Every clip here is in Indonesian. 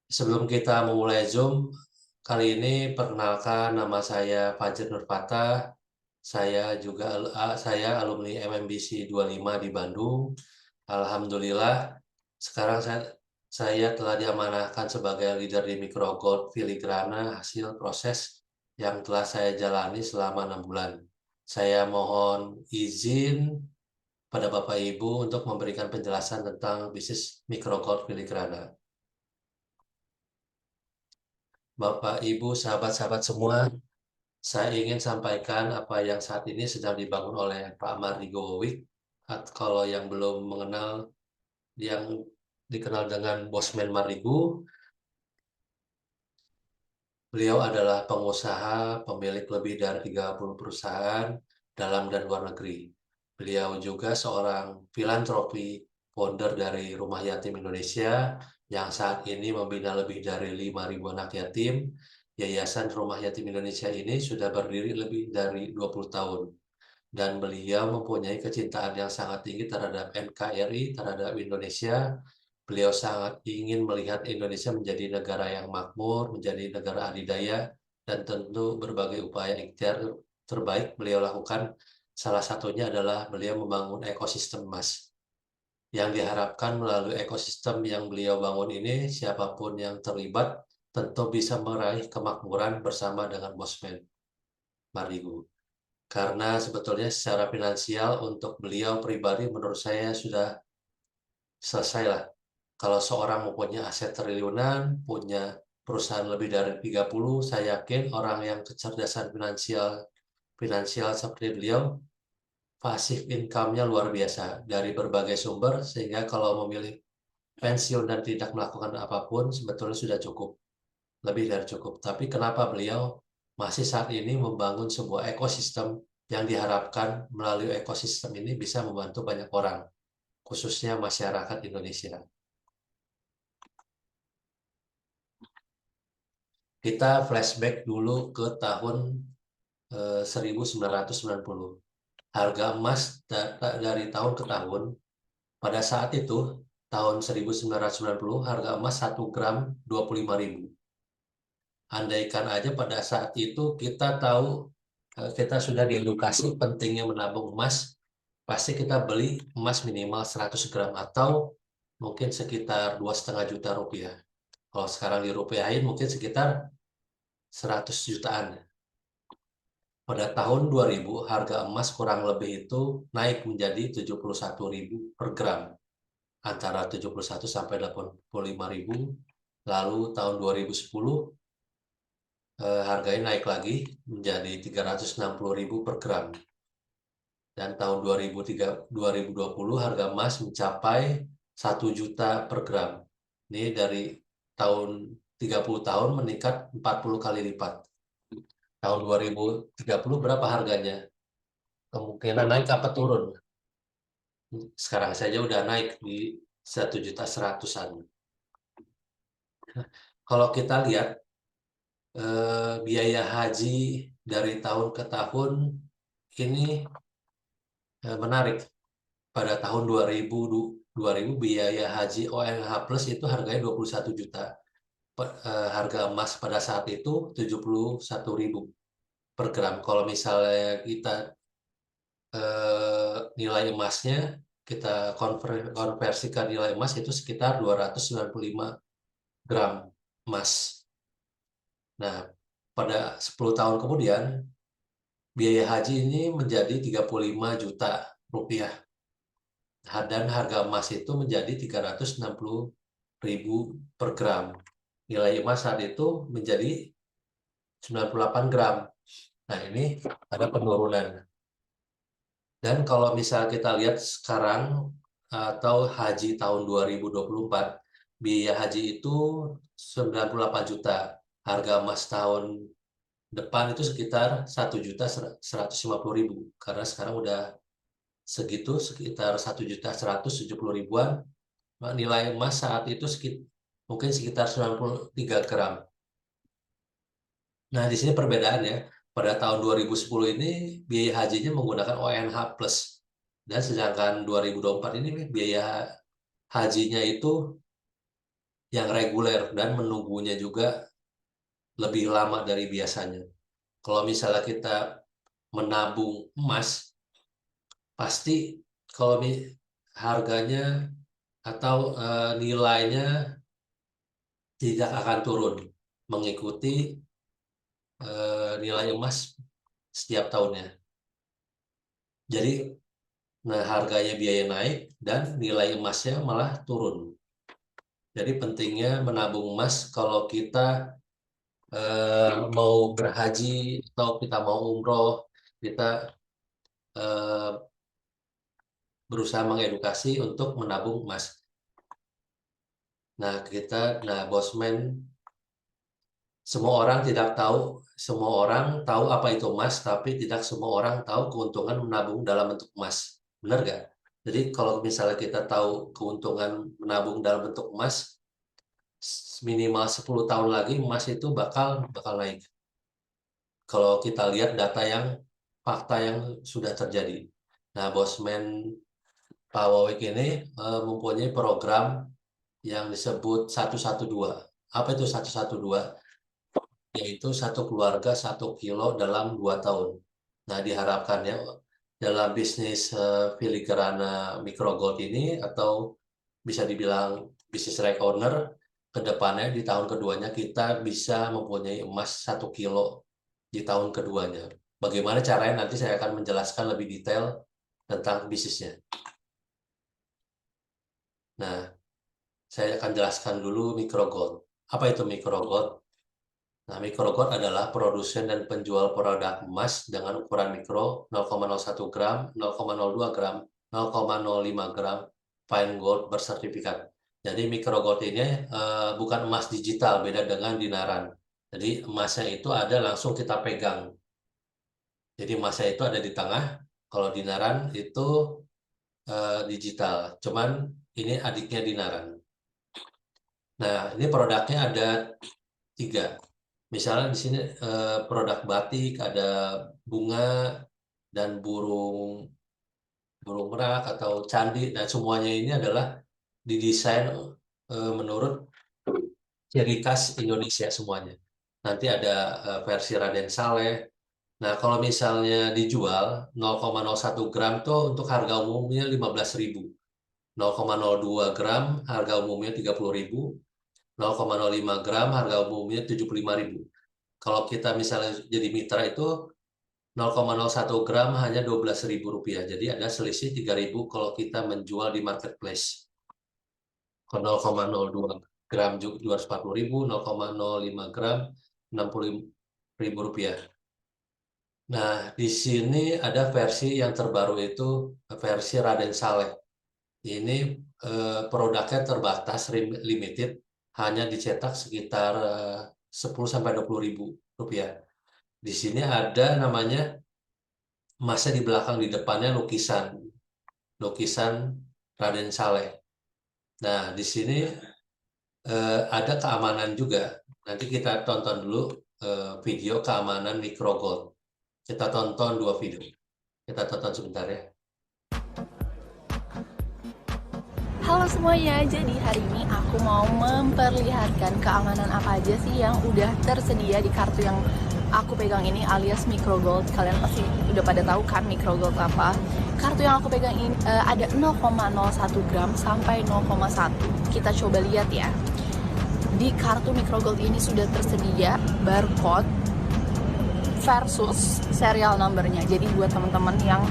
Sebelum kita memulai Zoom, kali ini perkenalkan nama saya Fajar Nur Fatah. Saya alumni MMBC 25 di Bandung. Alhamdulillah, sekarang saya telah diamanahkan sebagai leader di Microgold Filigrana hasil proses yang telah saya jalani selama 6 bulan. Saya mohon izin pada Bapak Ibu untuk memberikan penjelasan tentang bisnis Microgold Filigrana. Bapak, Ibu, sahabat-sahabat semua, saya ingin sampaikan apa yang saat ini sedang dibangun oleh Pak Mardigo Wik. Kalau yang belum mengenal, yang dikenal dengan Bosman Mardigo, beliau adalah pengusaha pemilik lebih dari 30 perusahaan dalam dan luar negeri. Beliau juga seorang filantropi, founder dari Rumah Yatim Indonesia, yang saat ini membina lebih dari 5.000 anak yatim. Yayasan Rumah Yatim Indonesia ini sudah berdiri lebih dari 20 tahun. Dan beliau mempunyai kecintaan yang sangat tinggi terhadap NKRI, terhadap Indonesia. Beliau sangat ingin melihat Indonesia menjadi negara yang makmur, menjadi negara adidaya, dan tentu berbagai upaya ikhtiar terbaik beliau lakukan. Salah satunya adalah beliau membangun ekosistem emas. Yang diharapkan melalui ekosistem yang beliau bangun ini, siapapun yang terlibat tentu bisa meraih kemakmuran bersama dengan Bosman Mardigu. Karena sebetulnya secara finansial untuk beliau pribadi menurut saya sudah selesai lah. Kalau seorang mempunyai aset triliunan, punya perusahaan lebih dari 30, saya yakin orang yang kecerdasan finansial seperti beliau, pasif income-nya luar biasa dari berbagai sumber, sehingga kalau memilih pensiun dan tidak melakukan apapun, sebetulnya sudah cukup, lebih dari cukup. Tapi kenapa beliau masih saat ini membangun sebuah ekosistem yang diharapkan melalui ekosistem ini bisa membantu banyak orang, khususnya masyarakat Indonesia. Kita flashback dulu ke tahun 1990. Harga emas dari tahun ke tahun, pada saat itu, tahun 1990, harga emas 1 gram 25.000. Andaikan aja pada saat itu kita tahu, kita sudah diedukasi pentingnya menabung emas, pasti kita beli emas minimal 100 gram atau mungkin sekitar 2,5 juta rupiah. Kalau sekarang dirupiahin mungkin sekitar 100 jutaan. Pada tahun 2000, harga emas kurang lebih itu naik menjadi 71.000 per gram, antara 71 sampai 85.000. Lalu tahun 2010, harganya naik lagi menjadi 360.000 per gram. Dan tahun 2020, harga emas mencapai 1 juta per gram. Ini dari tahun 30 tahun meningkat 40 kali lipat. Tahun 2030 berapa harganya? Kemungkinan naik apa turun? Sekarang saja udah naik di 1.100.000-an. Kalau kita lihat biaya haji dari tahun ke tahun ini menarik. Pada tahun 2000 biaya haji ONH Plus itu harganya 21 juta. Harga emas pada saat itu 71.000 per gram. Kalau misalnya kita nilai emasnya kita konversikan nilai emas itu sekitar 295 gram emas. Nah, pada 10 tahun kemudian biaya haji ini menjadi 35 juta rupiah dan harga emas itu menjadi 360.000 per gram. Nilai emas saat itu menjadi 98 gram. Nah, ini ada penurunan. Dan kalau misal kita lihat sekarang atau haji tahun 2024, biaya haji itu 98 juta. Harga emas tahun depan itu sekitar 1.150.000. Karena sekarang udah segitu, sekitar 1.170.000-an. Nilai emas saat itu mungkin sekitar 93 gram. Nah, di sini perbedaannya. Pada tahun 2010 ini biaya hajinya menggunakan ONH plus. Dan sedangkan 2024 ini biaya hajinya itu yang reguler dan menunggunya juga lebih lama dari biasanya. Kalau misalnya kita menabung emas, pasti kalau harganya atau nilainya tidak akan turun mengikuti nilai emas setiap tahunnya. Jadi, nah harganya biaya naik dan nilai emasnya malah turun. Jadi pentingnya menabung emas kalau kita mau berhaji atau kita mau umroh, kita berusaha mengedukasi untuk menabung emas. Nah, Bosman, semua orang tahu apa itu emas, tapi tidak semua orang tahu keuntungan menabung dalam bentuk emas. Benar nggak? Jadi kalau misalnya kita tahu keuntungan menabung dalam bentuk emas, minimal 10 tahun lagi emas itu bakal naik. Kalau kita lihat fakta yang sudah terjadi. Nah, Bosman Pak Wawik ini mempunyai program yang disebut 112. Apa itu 112? Yaitu satu keluarga 1 kilo dalam 2 tahun. Nah, diharapkannya dalam bisnis filigrana microgold ini, atau bisa dibilang bisnis recorder, ke depannya di tahun keduanya kita bisa mempunyai emas 1 kilo di tahun keduanya. Bagaimana caranya nanti saya akan menjelaskan lebih detail tentang bisnisnya. Nah, saya akan jelaskan dulu microgold. Apa itu microgold? Nah, microgold adalah produsen dan penjual produk emas dengan ukuran mikro 0,01 gram, 0,02 gram, 0,05 gram fine gold bersertifikat. Jadi microgold ini bukan emas digital, beda dengan dinaran. Jadi emasnya itu ada langsung kita pegang. Jadi emasnya itu ada di tengah. Kalau dinaran itu digital. Cuman ini adiknya dinaran. Nah, ini produknya ada 3. Misalnya di sini produk batik, ada bunga dan burung merak atau candi, dan semuanya ini adalah didesain menurut ciri khas Indonesia semuanya. Nanti ada versi Raden Saleh. Nah, kalau misalnya dijual 0,01 gram tuh untuk harga umumnya 15.000. 0,02 gram harga umumnya 30.000. 0,05 gram harga umumnya 75.000. Kalau kita misalnya jadi mitra itu 0,01 gram hanya Rp12.000. Jadi ada selisih 3.000 kalau kita menjual di marketplace. Kalau 0,02 gram juga 240.000, 0,05 gram Rp60.000. Nah, di sini ada versi yang terbaru, itu versi Raden Saleh. Ini produknya terbatas, limited, hanya dicetak sekitar 10-20 ribu rupiah. Di sini ada namanya emasnya, di belakang, di depannya lukisan Raden Saleh. Nah, di sini ada keamanan juga. Nanti kita tonton dulu video keamanan microgold. Kita tonton 2 video. Kita tonton sebentar ya. Halo semuanya, jadi hari ini aku mau memperlihatkan keamanan apa aja sih yang udah tersedia di kartu yang aku pegang ini, alias microgold. Kalian pasti udah pada tahu kan microgold apa. Kartu yang aku pegang ini ada 0,01 gram sampai 0,1. Kita coba lihat ya. Di kartu microgold ini sudah tersedia barcode versus serial numbernya. Jadi buat teman-teman yang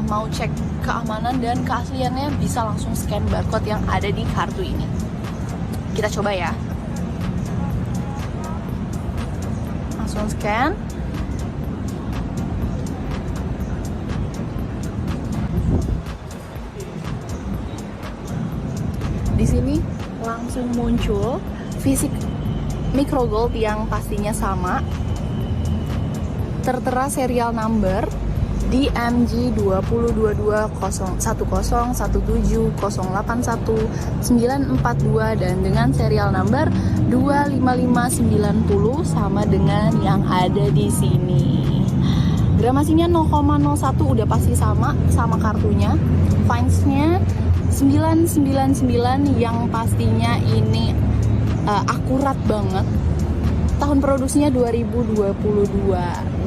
mau cek keamanan dan keasliannya, bisa langsung scan barcode yang ada di kartu ini. Kita coba ya. Langsung scan. Di sini langsung muncul fisik microgold yang pastinya sama. Tertera serial number DMG 202201017081 dan dengan serial number 25590 sama dengan yang ada di sini. Gramasinya 0,01 udah pasti sama kartunya. Fines-nya 999 yang pastinya ini akurat banget. Tahun produksinya 2022.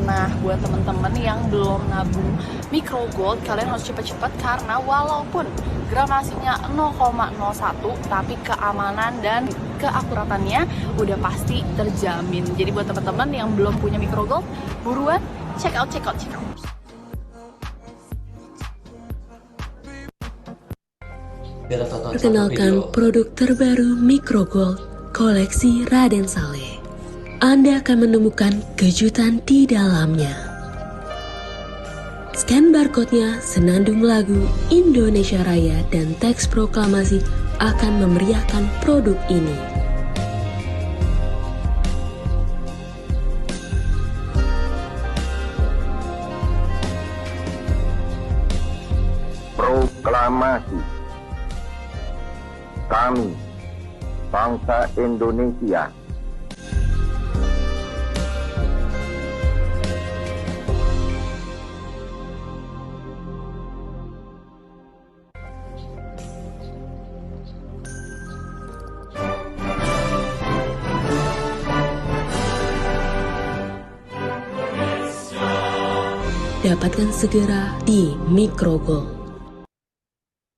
Nah, buat temen-temen yang belum nabung micro gold, kalian harus cepet-cepet karena walaupun gramasinya 0,01, tapi keamanan dan keakuratannya udah pasti terjamin. Jadi buat temen-temen yang belum punya micro gold, buruan check out. Perkenalkan produk terbaru Micro Gold, koleksi Raden Saleh. Anda akan menemukan kejutan di dalamnya. Scan barcode-nya, senandung lagu Indonesia Raya dan teks proklamasi akan memeriahkan produk ini. Proklamasi. Kami, bangsa Indonesia, Dapatkan segera di Micro Gold.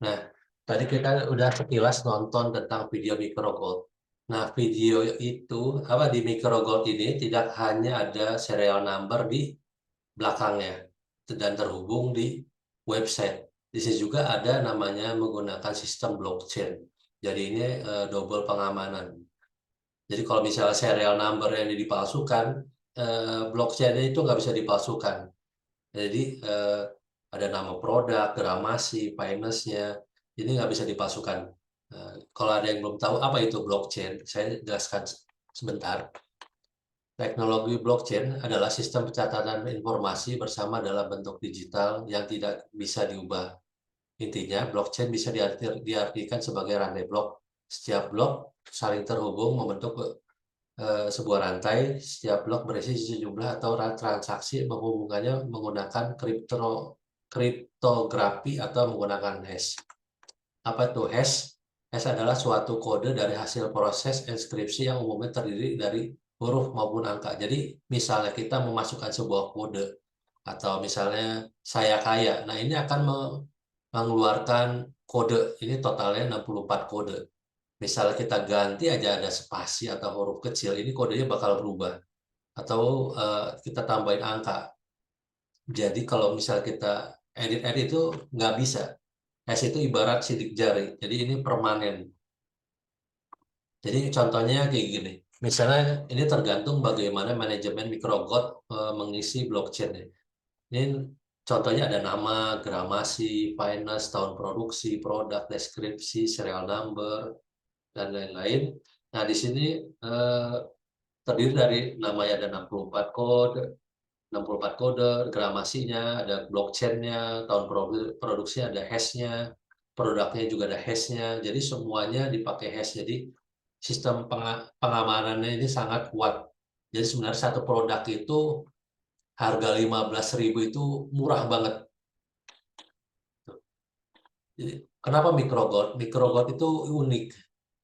Nah, tadi kita udah sekilas nonton tentang video micro gold. Nah, video itu di micro gold ini tidak hanya ada serial number di belakangnya dan terhubung di website. Di sini juga ada namanya menggunakan sistem blockchain. Jadi ini double pengamanan. Jadi kalau misalnya serial number yang dipalsukan, blockchain itu nggak bisa dipalsukan. Jadi ada nama produk, gramasi, finance-nya, ini nggak bisa dipalsukan. Kalau ada yang belum tahu apa itu blockchain, saya jelaskan sebentar. Teknologi blockchain adalah sistem pencatatan informasi bersama dalam bentuk digital yang tidak bisa diubah. Intinya, blockchain bisa diartikan sebagai rantai blok. Setiap blok saling terhubung membentuk sebuah rantai. Setiap blok berisi sejumlah atau transaksi menghubungkannya menggunakan kriptografi atau menggunakan hash. Apa itu hash? Hash adalah suatu kode dari hasil proses enkripsi yang umumnya terdiri dari huruf maupun angka. Jadi misalnya kita memasukkan sebuah kode atau misalnya saya kaya. Nah, ini akan mengeluarkan kode. Ini totalnya 64 kode. Misalnya kita ganti aja ada spasi atau huruf kecil, ini kodenya bakal berubah. Atau kita tambahin angka. Jadi kalau misalnya kita edit itu nggak bisa. Hash itu ibarat sidik jari. Jadi ini permanen. Jadi contohnya kayak gini. Misalnya ini tergantung bagaimana manajemen microgold mengisi blockchain. Ini contohnya ada nama, gramasi, finance, tahun produksi, produk, deskripsi, serial number, dan lain-lain. Nah, di sini terdiri dari namanya ada 64 kode, gramasinya, ada blockchain-nya, tahun produksi ada hash-nya, produknya juga ada hash-nya. Jadi semuanya dipakai hash. Jadi sistem pengamanannya ini sangat kuat. Jadi sebenarnya satu produk itu harga 15.000 itu murah banget. Jadi, kenapa microgold? Microgold itu unik,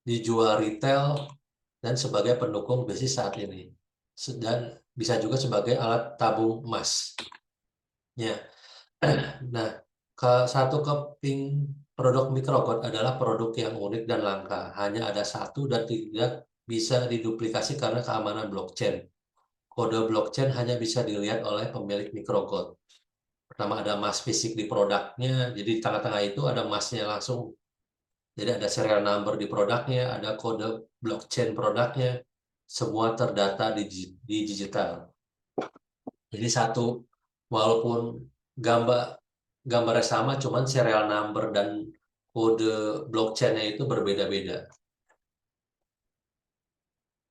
dijual retail dan sebagai pendukung bisnis saat ini, dan bisa juga sebagai alat tabung emas. Ya. Nah, satu keping produk microgold adalah produk yang unik dan langka. Hanya ada satu dan tidak bisa diduplikasi karena keamanan blockchain. Kode blockchain hanya bisa dilihat oleh pemilik microgold. Pertama ada emas fisik di produknya, jadi di tengah-tengah itu ada emasnya langsung. Jadi ada serial number di produknya, ada kode blockchain produknya, semua terdata di digital. Jadi satu, walaupun gambarnya sama, cuman serial number dan kode blockchain-nya itu berbeda-beda.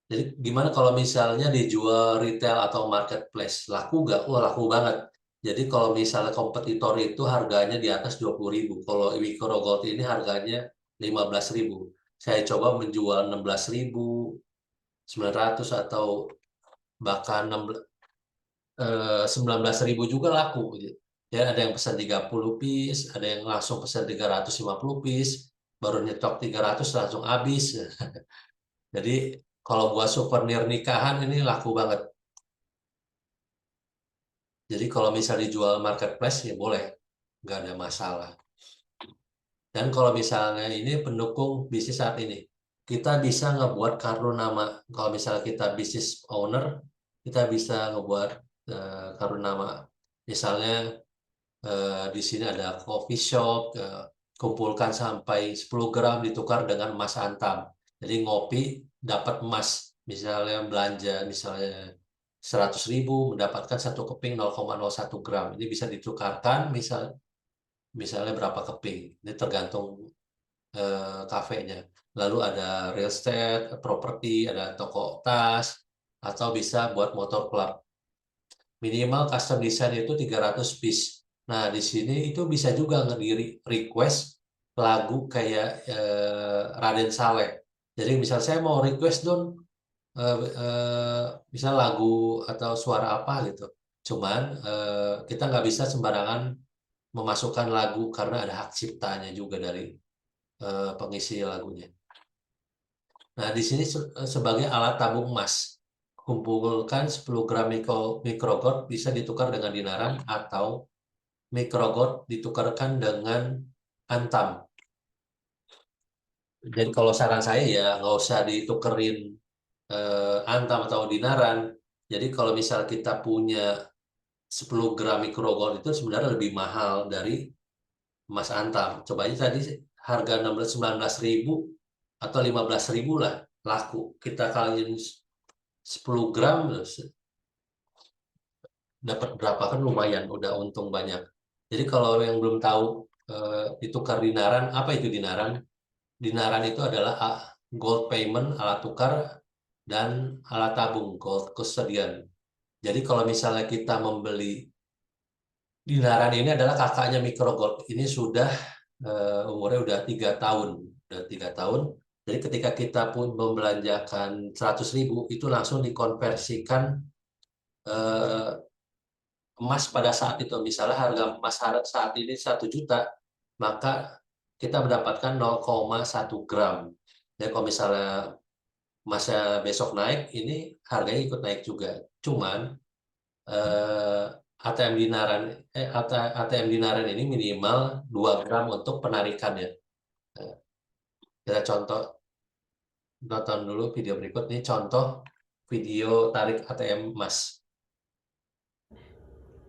Jadi gimana kalau misalnya dijual retail atau marketplace? Laku nggak? Wah, laku banget. Jadi kalau misalnya kompetitor itu harganya di atas 20.000. Kalau microgold ini harganya 15.000. Saya coba menjual 16.900 atau bahkan 19.000 juga laku. Ya, ada yang pesan 30 piece, ada yang langsung pesan 350 piece, baru nyetok 300 langsung habis. Jadi kalau buat souvenir nikahan ini laku banget. Jadi kalau misalnya dijual marketplace ya boleh, nggak ada masalah. Dan kalau misalnya ini pendukung bisnis saat ini, kita bisa ngebuat kartu nama. Kalau misalnya kita bisnis owner, kita bisa ngebuat kartu nama. Misalnya di sini ada coffee shop, kumpulkan sampai 10 gram ditukar dengan emas antam. Jadi ngopi dapat emas, misalnya belanja misalnya 100.000 mendapatkan satu keping 0,01 gram. Ini bisa ditukarkan misalnya berapa keping. Ini tergantung kafenya. Lalu ada real estate, properti, ada toko tas, atau bisa buat motor club. Minimal custom design itu 300 piece. Nah, di sini itu bisa juga ngediri request lagu kayak Raden Saleh. Jadi misal saya mau request dong misal lagu atau suara apa gitu. Cuman kita nggak bisa sembarangan memasukkan lagu karena ada hak ciptanya juga dari pengisi lagunya. Nah, di sini sebagai alat tabung emas. Kumpulkan 10 gram mikrogot bisa ditukar dengan dinaran atau mikrogot ditukarkan dengan antam. Jadi kalau saran saya ya nggak usah ditukerin antam atau dinaran. Jadi kalau misal kita punya 10 gram mikrogot itu sebenarnya lebih mahal dari emas antam. Coba aja tadi harga 19.000 atau 15.000 lah laku. Kita kaliin 10 gram dapat berapa kan lumayan, udah untung banyak. Jadi kalau yang belum tahu ditukar dinaran, apa itu dinaran? Dinaran itu adalah gold payment, alat tukar, dan alat tabung, gold custodian. Jadi kalau misalnya kita membeli dinaran ini adalah kakaknya microgold. Ini sudah umurnya udah 3 tahun, udah 3 tahun. Jadi ketika kita pun membelanjakan 100.000 itu langsung dikonversikan eh, emas pada saat itu. Misalnya harga emas saat ini 1 juta, maka kita mendapatkan 0,1 gram. Jadi kalau misalnya emasnya besok naik, ini harganya ikut naik juga. Cuman eh, ATM dinaran ini minimal 2 gram untuk penarikannya. Kita tonton dulu video berikut. Ini contoh video tarik ATM emas.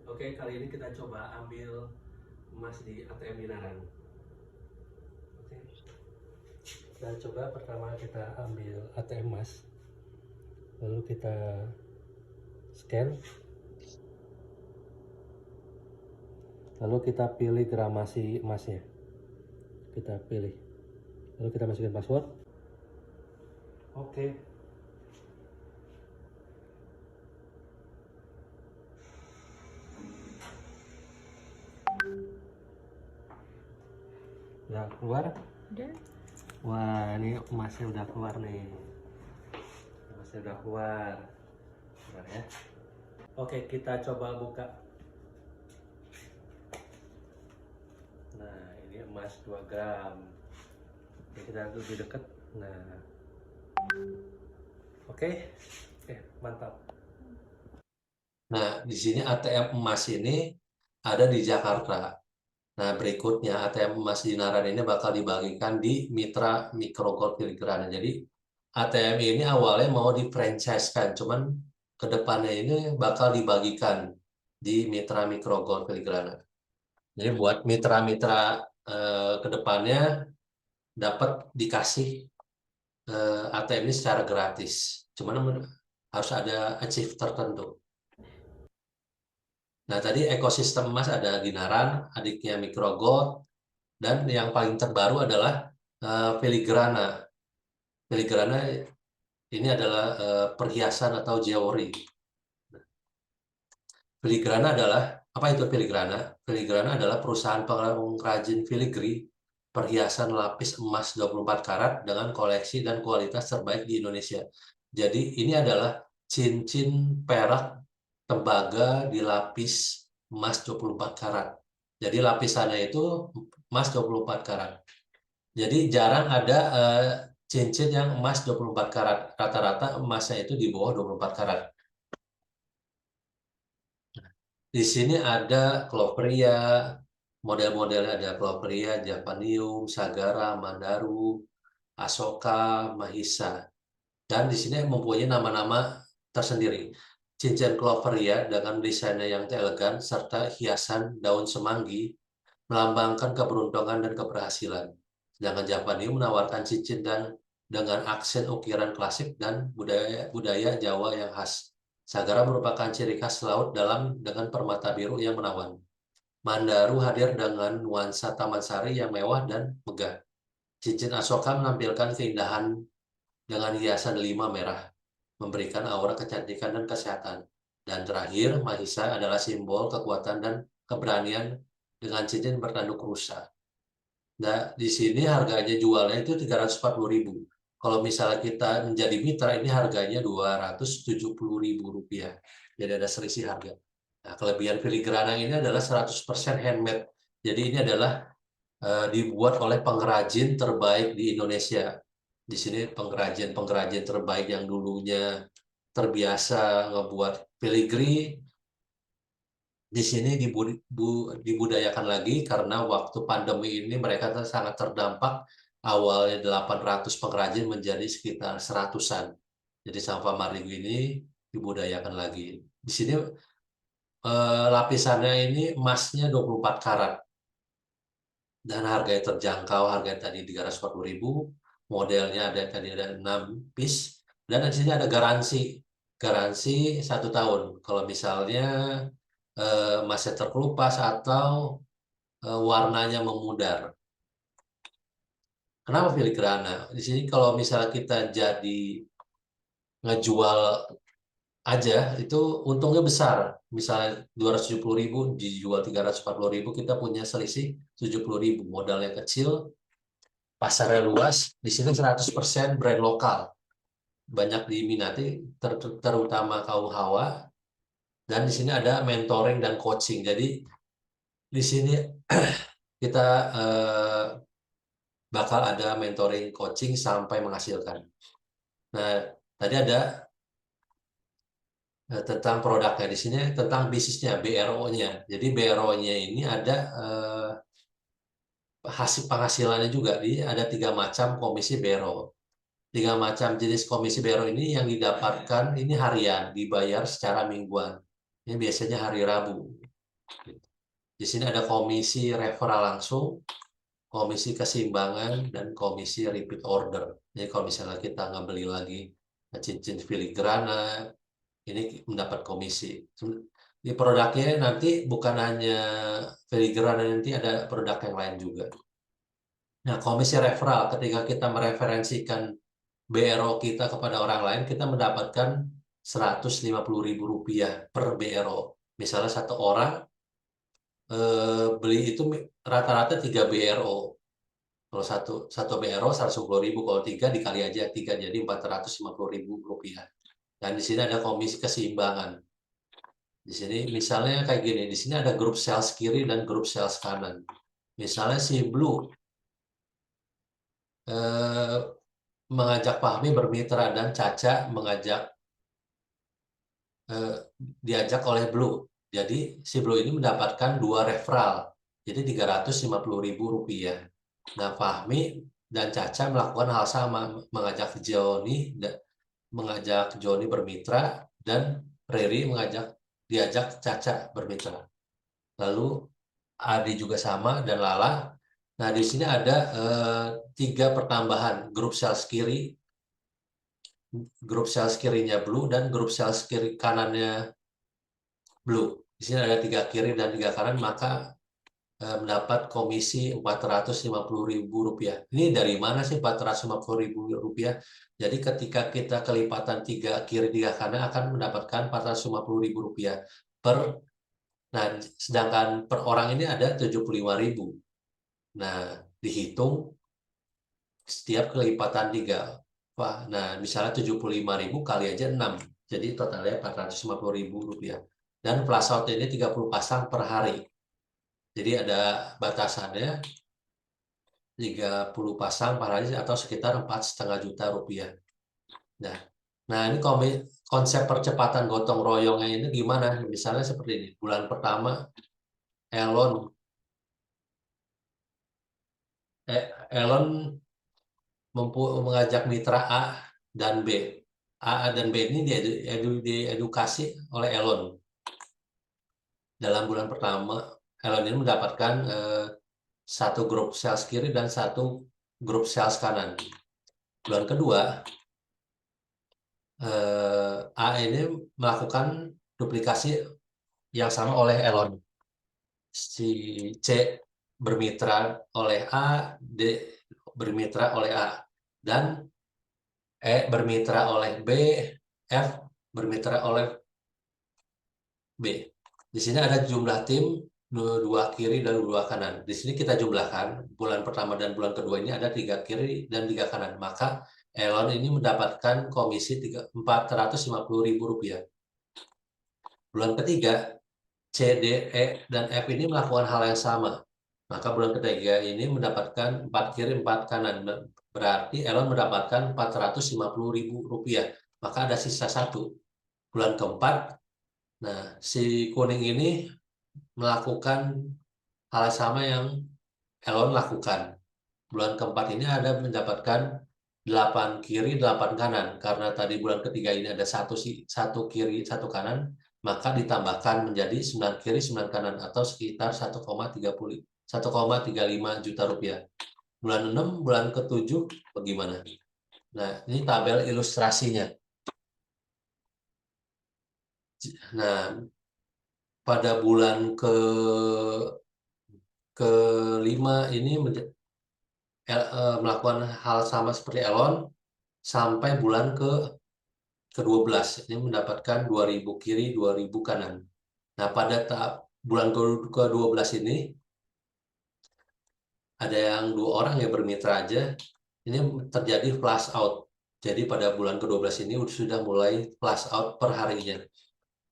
Oke, kali ini kita coba ambil emas di ATM dinaran. Oke. Kita coba pertama kita ambil ATM emas. Lalu kita scan. Lalu kita pilih gramasi emasnya. Kita pilih. Lalu kita masukin password. Oke. Udah keluar? Udah. Wah, ini emasnya udah keluar nih. Emasnya udah keluar. Bentar ya. Oke, kita coba buka. Nah, ini emas 2 gram. Oke, kita lebih dekat. Nah. Oke. Mantap. Nah, di sini ATM emas ini ada di Jakarta. Nah, berikutnya ATM emas dinaran ini bakal dibagikan di Mitra Microgold Filigrana. Jadi, ATM ini awalnya mau di-franchise-kan, cuman kedepannya ini bakal dibagikan di Mitra Microgold Filigrana. Jadi, buat mitra-mitra kedepannya dapat dikasih ATM ini secara gratis. Cuman harus ada achieve tertentu. Nah, tadi ekosistem emas ada dinaran, adiknya microgold, dan yang paling terbaru adalah filigrana. Filigrana ini adalah perhiasan atau jewelry. Filigrana adalah, apa itu filigrana? Filigrana adalah perusahaan pengrajin filigree, perhiasan lapis emas 24 karat dengan koleksi dan kualitas terbaik di Indonesia. Jadi ini adalah cincin perak tembaga dilapis emas 24 karat. Jadi lapisannya itu emas 24 karat. Jadi jarang ada cincin yang emas 24 karat. Rata-rata emasnya itu di bawah 24 karat. Di sini ada Cloveria, model-modelnya ada Cloveria, Japanium, Sagara, Mandaru, Asoka, Mahisa. Dan di sini mempunyai nama-nama tersendiri. Cincin Cloveria dengan desainnya yang elegan serta hiasan daun semanggi melambangkan keberuntungan dan keberhasilan. Sedangkan Japanium menawarkan cincin dan dengan aksen ukiran klasik dan budaya Jawa yang khas. Sagara merupakan ciri khas laut dalam dengan permata biru yang menawan. Mandaru hadir dengan nuansa taman sari yang mewah dan megah. Cincin Asoka menampilkan keindahan dengan hiasan 5 merah, memberikan aura kecantikan dan kesehatan. Dan terakhir, Mahisa adalah simbol kekuatan dan keberanian dengan cincin bertanduk rusa. Nah, di sini harganya jualnya itu 340.000. Kalau misalnya kita menjadi mitra, ini harganya 270.000 rupiah. Jadi ada selisih harga. Nah, kelebihan filigrana ini adalah 100% handmade. Jadi ini adalah dibuat oleh pengrajin terbaik di Indonesia. Di sini pengrajin terbaik yang dulunya terbiasa ngebuat filigree, di sini dibudayakan lagi karena waktu pandemi ini mereka sangat terdampak. Awalnya 800 pengrajin menjadi sekitar 100-an. Jadi sampah marigu ini dibudayakan lagi. Di sini lapisannya ini emasnya 24 karat. Dan harganya terjangkau, harganya tadi 340.000, modelnya tadi ada 6 piece, dan di sini ada garansi 1 tahun. Kalau misalnya masih terkelupas atau warnanya memudar. Kenapa filigrana? Di sini kalau misalnya kita jadi ngejual aja itu untungnya besar. Misalnya 270.000 dijual 340.000, kita punya selisih 70.000. Modalnya kecil, pasarnya luas. Di sini 100% brand lokal. Banyak diminati, terutama kaum hawa. Dan di sini ada mentoring dan coaching. Jadi di sini kita bakal ada mentoring coaching sampai menghasilkan. Nah, tadi ada tentang produknya, di sini tentang bisnisnya, BRO-nya. Jadi BRO-nya ini ada hasil penghasilannya juga. Ada 3 macam komisi BRO. 3 macam jenis komisi BRO ini yang didapatkan ini harian, dibayar secara mingguan. Ini biasanya hari Rabu. Di sini ada komisi referral langsung, komisi keseimbangan, dan komisi repeat order. Jadi kalau misalnya kita ngebeli lagi cincin filigrana, ini mendapat komisi. Di produknya nanti bukan hanya filigrana, nanti ada produk yang lain juga. Nah, komisi referral, ketika kita mereferensikan BRO kita kepada orang lain, kita mendapatkan 150.000 rupiah per BRO. Misalnya satu orang beli itu rata-rata 3 BRO. Kalau satu BRO 110.000, kalau 3 dikali aja 3 jadi 450.000 rupiah. Dan di sini ada komisi keseimbangan. Di sini misalnya kayak gini, di sini ada grup sales kiri dan grup sales kanan. Misalnya si Blue mengajak Fahmi bermitra dan Caca diajak oleh Blue. Jadi si Blue ini mendapatkan 2 referral, jadi 350.000 rupiah. Nah, Fahmi dan Caca melakukan hal sama, mengajak Joni bermitra, dan Riri diajak Caca bermitra. Lalu Adi juga sama, dan Lala. Nah, di sini ada 3 pertambahan grup sales kiri, grup sales kirinya Blue, dan grup sales kiri kanannya Blue. Di sini ada 3 kiri dan 3 kanan, maka mendapat komisi 450.000 rupiah. Ini dari mana sih 450.000 rupiah? Jadi ketika kita kelipatan 3 kiri 3 kanan akan mendapatkan 450.000 rupiah per. Nah, sedangkan per orang ini ada 75.000. Nah, dihitung setiap kelipatan 3. Wah, nah misalnya 75.000 kali aja 6. Jadi totalnya 450.000 rupiah. Dan flash out ini 30 pasang per hari. Jadi ada batasannya. 30 pasang per hari atau sekitar 4,5 juta rupiah. Nah ini konsep percepatan gotong royongnya ini gimana? Misalnya seperti ini, bulan pertama Elon Elon mengajak mitra A dan B. A dan B ini diedukasi oleh Elon. Dalam bulan pertama, Elon ini mendapatkan satu grup sales kiri dan satu grup sales kanan. Bulan kedua, A ini melakukan duplikasi yang sama oleh Elon. Si C bermitra oleh A, D bermitra oleh A, dan E bermitra oleh B, F bermitra oleh B. Di sini ada jumlah tim dua kiri dan dua kanan. Di sini kita jumlahkan bulan pertama dan bulan kedua ini ada 3 kiri dan 3 kanan. Maka Elon ini mendapatkan komisi 450.000 rupiah. Bulan ketiga C, D, E, dan F ini melakukan hal yang sama. Maka bulan ketiga ini mendapatkan 4 kiri 4 kanan. Berarti Elon mendapatkan 450.000 rupiah. Maka ada sisa 1. Bulan keempat, nah si kuning ini melakukan hal sama yang Elon lakukan. Bulan keempat ini ada mendapatkan 8 kiri 8 kanan. Karena tadi bulan ketiga ini ada satu kiri 1 kanan, maka ditambahkan menjadi 9 kiri 9 kanan atau sekitar 1,35 juta rupiah. Bulan 6, bulan ke-7 bagaimana? Nah, ini tabel ilustrasinya. Nah, pada bulan ke-5 ini melakukan hal sama seperti Elon sampai bulan ke-12 ini mendapatkan 2.000 kiri 2.000 kanan. Nah, pada bulan ke-12 ini ada yang 2 orang yang bermitra aja, ini terjadi flash out. Jadi pada bulan ke-12 ini sudah mulai flash out per harinya.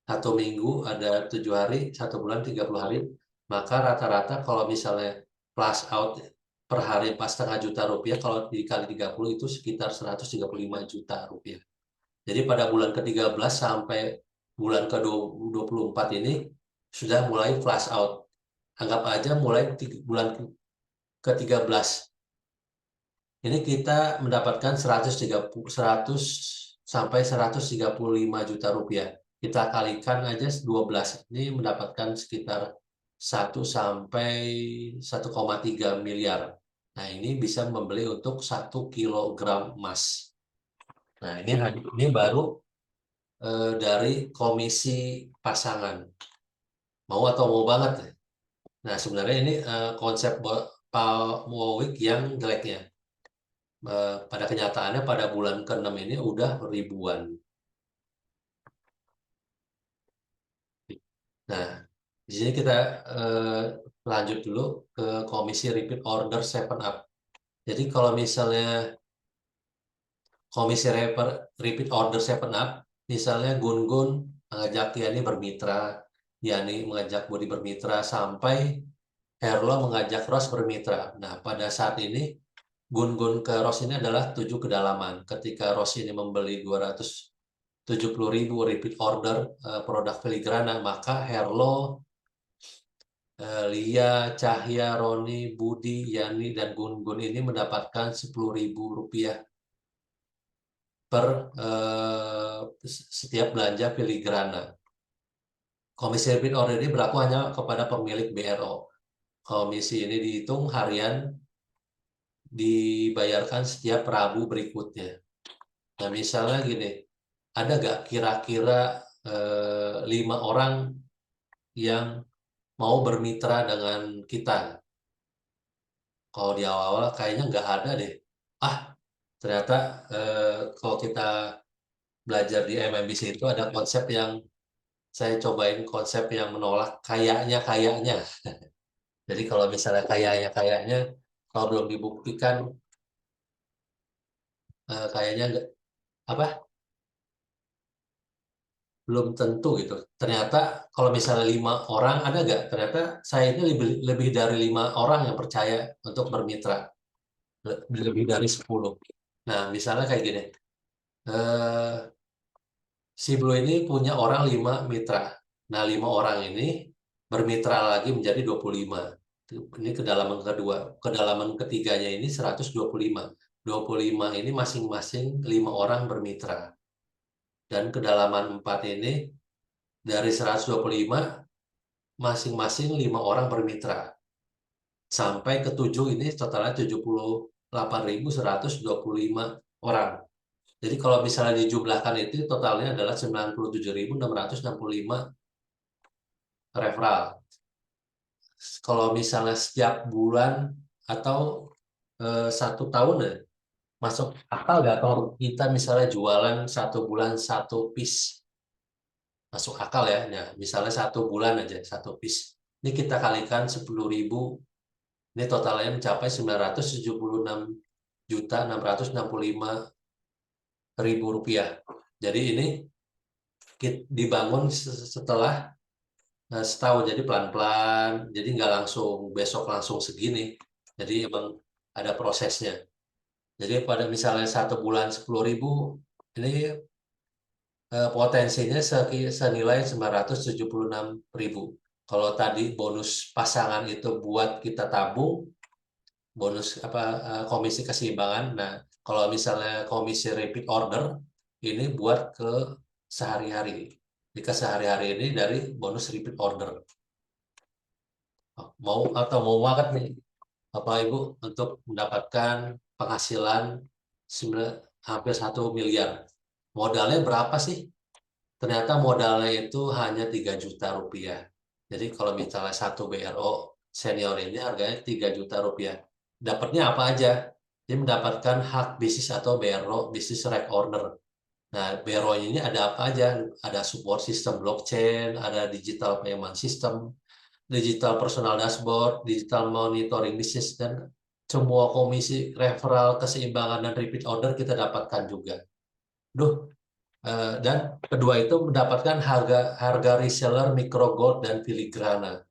1 minggu ada 7 hari, 1 bulan 30 hari. Maka rata-rata kalau misalnya flash out per hari 4,5 juta rupiah, kalau dikali 30 itu sekitar 135 juta rupiah. Jadi pada bulan ke-13 sampai bulan ke-24 ini sudah mulai flash out. Anggap aja mulai bulan ke-13. Ini kita mendapatkan 100 sampai 135 juta rupiah. Kita kalikan aja 12. Ini mendapatkan sekitar 1 sampai 1,3 miliar. Nah, ini bisa membeli untuk 1 kilogram emas. Nah, ini baru dari komisi pasangan. Mau atau mau banget. Nah, sebenarnya ini konsep Pak Muawik yang jeleknya. Pada kenyataannya pada bulan ke-6 ini udah ribuan. Nah, di sini kita lanjut dulu ke komisi repeat order 7up. Jadi kalau misalnya komisi repeat order 7up, misalnya Gun-Gun mengajak Yani bermitra, Yani mengajak Budi bermitra, sampai Herlo mengajak Ros bermitra. Nah, pada saat ini Gun-Gun ke Ros ini adalah 7 kedalaman. Ketika Ros ini membeli 270.000 repeat order produk filigrana, maka Herlo, Lia, Cahya, Roni, Budi, Yani, dan Gun-Gun ini mendapatkan 10.000 rupiah per setiap belanja filigrana. Komisi repeat order ini berlaku hanya kepada pemilik BRO. Komisi ini dihitung harian, dibayarkan setiap Rabu berikutnya. Nah, misalnya gini, ada nggak kira-kira 5 orang yang mau bermitra dengan kita? Kalau di awal-awal kayaknya nggak ada deh. Ternyata kalau kita belajar di MMBC itu ada konsep yang saya cobain, konsep yang menolak kayaknya. Jadi kalau misalnya kayaknya kalau belum dibuktikan kayaknya nggak belum tentu gitu. Ternyata kalau misalnya 5 orang ada nggak? Ternyata saya ini lebih dari 5 orang yang percaya untuk bermitra. lebih dari 10. Nah, misalnya kayak gini, eh, si Blue ini punya orang 5 mitra. Nah, 5 orang ini bermitra lagi menjadi 25. Ini kedalaman kedua. Kedalaman ketiganya ini 125. 25 ini masing-masing 5 orang bermitra. Dan kedalaman 4 ini dari 125 masing-masing 5 orang bermitra. Sampai ke 7 ini totalnya 78.125 orang. Jadi kalau misalnya dijumlahkan itu totalnya adalah 97.665 referral. Kalau misalnya setiap bulan atau 1 tahun ya, masuk akal nggak kalau kita misalnya jualan 1 bulan 1 piece? Masuk akal ya. Nah, misalnya 1 bulan aja 1 piece. Ini kita kalikan 10.000, ini totalnya mencapai 976.665.000 rupiah. Jadi ini dibangun setelah setahun, jadi pelan-pelan, jadi nggak langsung besok langsung segini. Jadi emang ada prosesnya. Jadi pada misalnya 1 bulan 10.000, ini potensinya senilai 976.000. Kalau tadi bonus pasangan itu buat kita tabung, bonus apa komisi keseimbangan. Nah, kalau misalnya komisi repeat order ini buat ke sehari-hari. Jika sehari-hari ini dari bonus repeat order. Mau banget nih Bapak Ibu untuk mendapatkan penghasilan hampir 1 miliar. Modalnya berapa sih? Ternyata modalnya itu hanya 3 juta rupiah. Jadi kalau misalnya satu BRO senior ini harganya 3 juta rupiah. Dapatnya apa aja? Dia mendapatkan hak bisnis atau BRO, bisnis right order. Nah, BRO ini ada apa aja? Ada support system blockchain, ada digital payment system, digital personal dashboard, digital monitoring bisnis, dan semua komisi referral, keseimbangan, dan repeat order kita dapatkan juga. Duh, dan kedua itu mendapatkan harga harga reseller micro gold dan filigrana.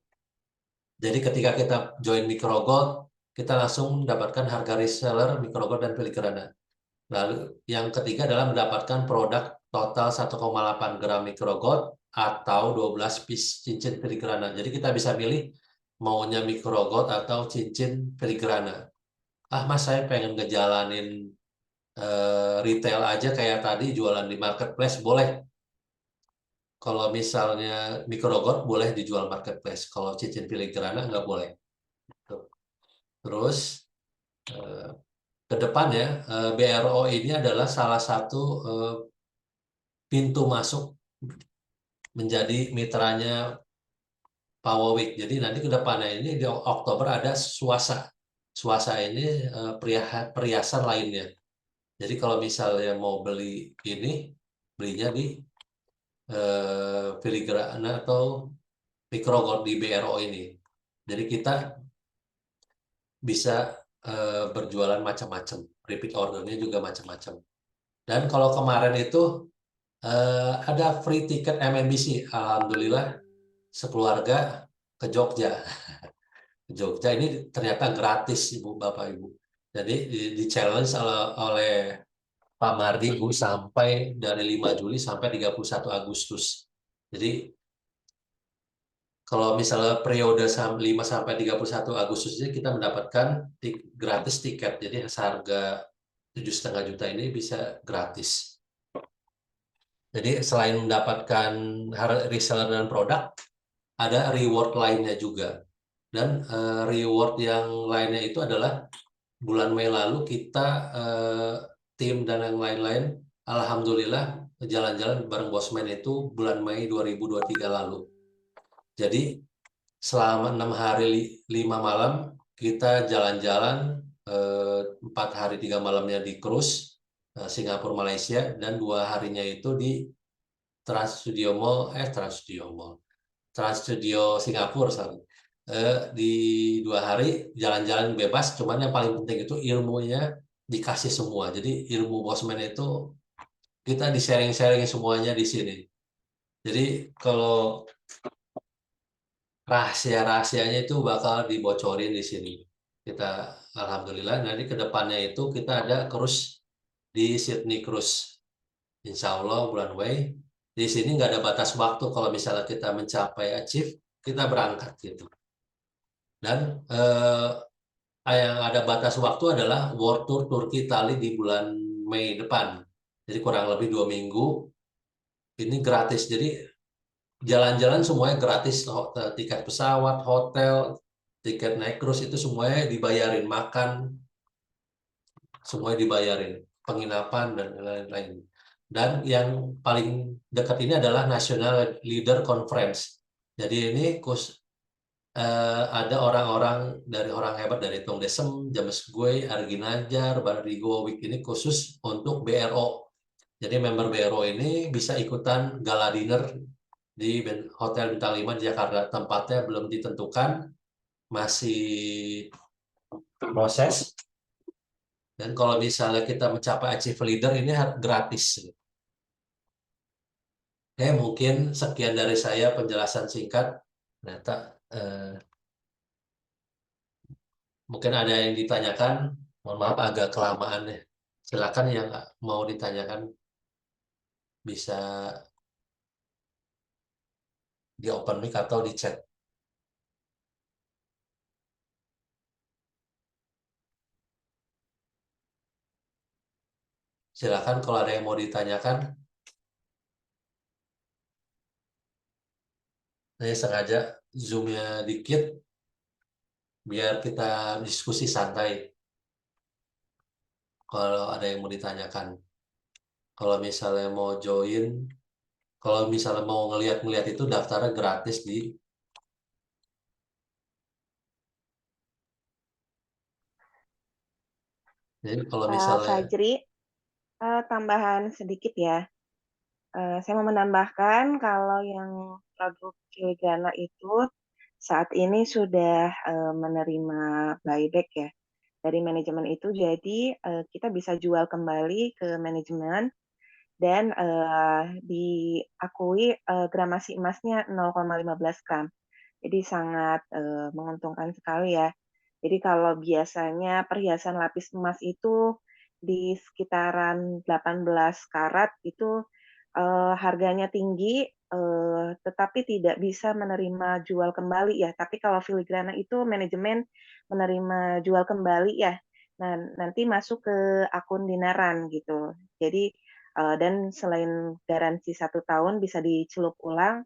Jadi ketika kita join micro gold, kita langsung mendapatkan harga reseller micro gold dan filigrana. Lalu yang ketiga adalah mendapatkan produk total 1,8 gram micro gold atau 12 piece cincin filigrana. Jadi kita bisa pilih maunya micro gold atau cincin filigrana. Ah Mas, saya pengen ngejalanin retail aja kayak tadi, jualan di marketplace, boleh. Kalau misalnya micro gold boleh dijual marketplace, kalau cincin filigrana nggak boleh. Terus ke depan ya, BRO ini adalah salah satu pintu masuk menjadi mitranya Power Week. Jadi nanti ke depannya ini di Oktober ada Suasa. Suasa ini perhiasan lainnya. Jadi kalau misalnya mau beli ini, belinya di filigrana atau micro gold di BRO ini. Jadi kita bisa berjualan macam-macam, repeat ordernya juga macam-macam. Dan kalau kemarin itu ada free tiket MMBC, alhamdulillah sekeluarga ke Jogja. Jogja ini ternyata gratis, Ibu Bapak Ibu. Jadi di challenge oleh Pak Mardi Bu sampai dari 5 Juli sampai 31 Agustus. Jadi kalau misalnya periode 5 sampai 31 Agustus ini kita mendapatkan gratis tiket. Jadi seharga 7,5 juta ini bisa gratis. Jadi selain mendapatkan reseller dan produk, ada reward lainnya juga. Dan reward yang lainnya itu adalah bulan Mei lalu kita tim dan yang lain-lain, alhamdulillah jalan-jalan bareng Bosman itu bulan Mei 2023 lalu. Jadi selama 6 hari 5 malam kita jalan-jalan, 4 hari 3 malamnya di cruise Singapura Malaysia, dan 2 harinya itu di Trans Studio Singapura, sorry. Di 2 hari jalan-jalan bebas, cuman yang paling penting itu ilmunya dikasih semua. Jadi ilmu Bosman itu kita di-sharing semuanya di sini. Jadi kalau rahasia-rahasianya itu bakal dibocorin di sini. Kita Alhamdulillah. Nanti ke depannya itu kita ada cruise di Sydney Cruise. Insya Allah bulan Mei. Di sini nggak ada batas waktu. Kalau misalnya kita mencapai achieve, kita berangkat gitu. Dan yang ada batas waktu adalah World Tour Turki Itali di bulan Mei depan. Jadi kurang lebih 2 minggu. Ini gratis. Jadi jalan-jalan semuanya gratis. Tiket pesawat, hotel, tiket naik cruise itu semuanya dibayarin. Makan, semuanya dibayarin. Penginapan dan lain-lain. Dan yang paling dekat ini adalah National Leader Conference. Jadi ini ada orang-orang dari orang hebat dari Tong Desem, James Gui, Argi Najar, Bardigo Week ini khusus untuk BRO. Jadi member BRO ini bisa ikutan gala dinner di Hotel Bintang 5 di Jakarta. Tempatnya belum ditentukan, masih proses. Dan kalau misalnya kita mencapai achieve leader ini gratis. Oke, mungkin sekian dari saya penjelasan singkat. Ternyata mungkin ada yang ditanyakan. Mohon maaf agak kelamaan ya. Silakan yang mau ditanyakan bisa di open mic atau di chat. Silakan kalau ada yang mau ditanyakan. Saya sengaja zoomnya dikit biar kita diskusi santai. Kalau ada yang mau ditanyakan. Kalau misalnya mau join, kalau misalnya mau ngeliat-ngeliat itu daftarnya gratis di. Jadi kalau misalnya Fajri, tambahan sedikit ya. Saya mau menambahkan kalau yang produk Cilegana itu saat ini sudah menerima buyback ya dari manajemen itu. Jadi kita bisa jual kembali ke manajemen dan diakui gramasi emasnya 0,15 gram. Jadi sangat menguntungkan sekali ya. Jadi kalau biasanya perhiasan lapis emas itu di sekitaran 18 karat itu harganya tinggi, tetapi tidak bisa menerima jual kembali ya. Tapi kalau filigrana itu manajemen menerima jual kembali ya. Nah, nanti masuk ke akun Dinaran gitu. Jadi dan selain garansi 1 tahun bisa dicelup ulang,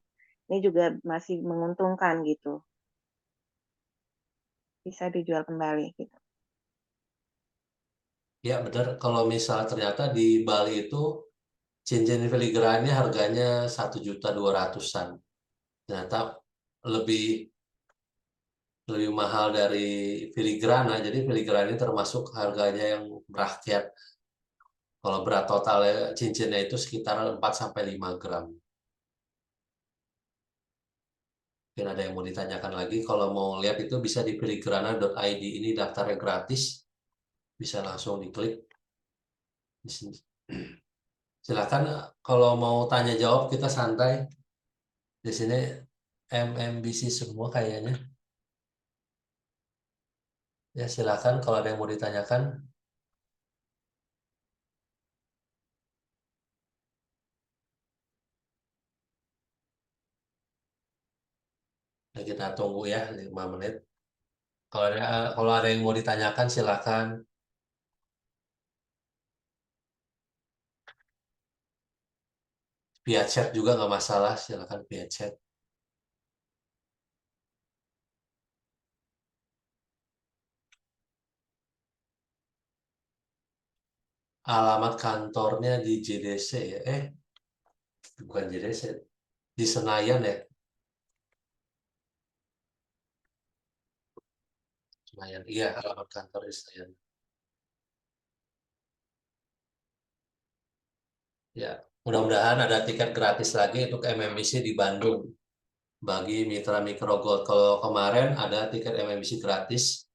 ini juga masih menguntungkan gitu. Bisa dijual kembali gitu. ya benar kalau misal ternyata di Bali itu cincin filigrannya harganya 1.200.000-an. Ternyata lebih lebih mahal dari filigrana. Jadi filigrana ini termasuk harganya yang merakyat. Kalau berat totalnya cincinnya itu sekitar 4-5 gram. Mungkin ada yang mau ditanyakan lagi. Kalau mau lihat itu bisa di filigrana.id. Ini daftarnya gratis. Bisa langsung diklik di sini. Silakan kalau mau tanya jawab kita santai. Di sini MMBC semua kayaknya. Ya silakan kalau ada yang mau ditanyakan. Nah, kita tunggu ya 5 menit. Kalau ada yang mau ditanyakan silakan via chat juga nggak masalah. Silakan via chat. Alamat kantornya di JDC ya. Bukan JDC. Di Senayan ya. Senayan. Iya, alamat kantor di Senayan. Ya, mudah-mudahan ada tiket gratis lagi untuk MMBC di Bandung bagi mitra Micro Gold. Kalau kemarin ada tiket MMBC gratis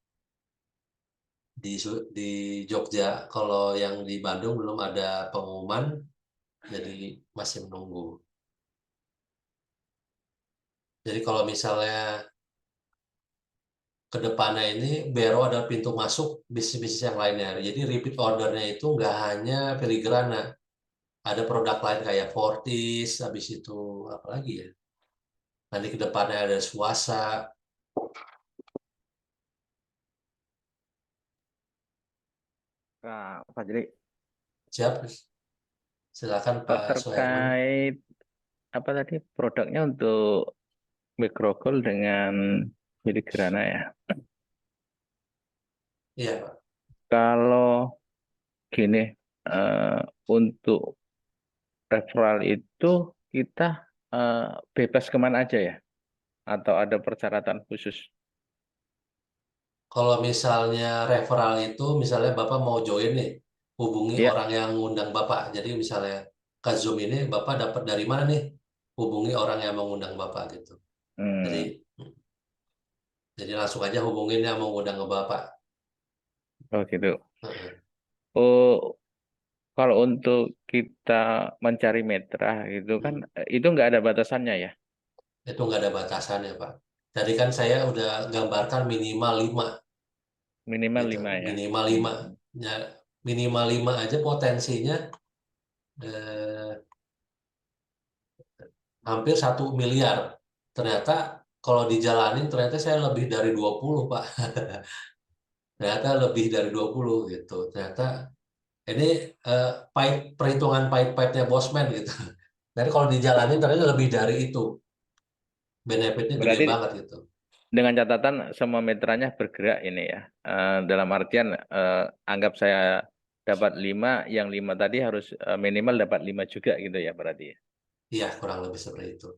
di Jogja. Kalau yang di Bandung belum ada pengumuman, jadi masih menunggu. Jadi kalau misalnya ke depannya ini BRO adalah pintu masuk bisnis-bisnis yang lainnya. Jadi repeat ordernya itu nggak hanya filigrana, ada produk lain kayak Fortis, habis itu apa lagi ya? Nanti ke depannya ada Suasa. Nah, Pak Jri, Siap, silakan Pak Soherman. terkait apa tadi produknya untuk Mikrogol dengan filigrana ya. Iya Pak. Kalau gini, untuk referral itu kita bebas kemana aja ya? Atau ada persyaratan khusus? Kalau misalnya referral itu, misalnya Bapak mau join nih, hubungi Ya, orang yang ngundang Bapak. Jadi misalnya ke Zoom ini Bapak dapat dari mana nih? Hubungi orang yang mengundang Bapak gitu. Jadi hmm, jadi langsung aja hubungin yang mengundang ke Bapak. oh gitu. Heeh. Oh, kalau untuk kita mencari mitra gitu kan, Hmm. itu nggak ada batasannya ya? Itu nggak ada batasannya Pak. Tadi kan saya udah gambarkan minimal 5 Minimal gitu. 5 ya. Minimal 5. Hmm. Ya, minimal 5 aja potensinya eh, hampir 1 miliar. Ternyata kalau dijalanin ternyata saya lebih dari 20 Pak. Ternyata lebih dari 20 gitu. Ternyata ini perhitungan pahit-pahitnya Bosman gitu. Jadi kalau dijalanin ternyata lebih dari itu. Benefitnya gede Berarti banget gitu. dengan catatan semua mitranya bergerak ini ya. Dalam artian anggap saya dapat 5, yang 5 tadi harus minimal dapat 5 juga gitu ya berarti ya. Iya, kurang lebih seperti itu.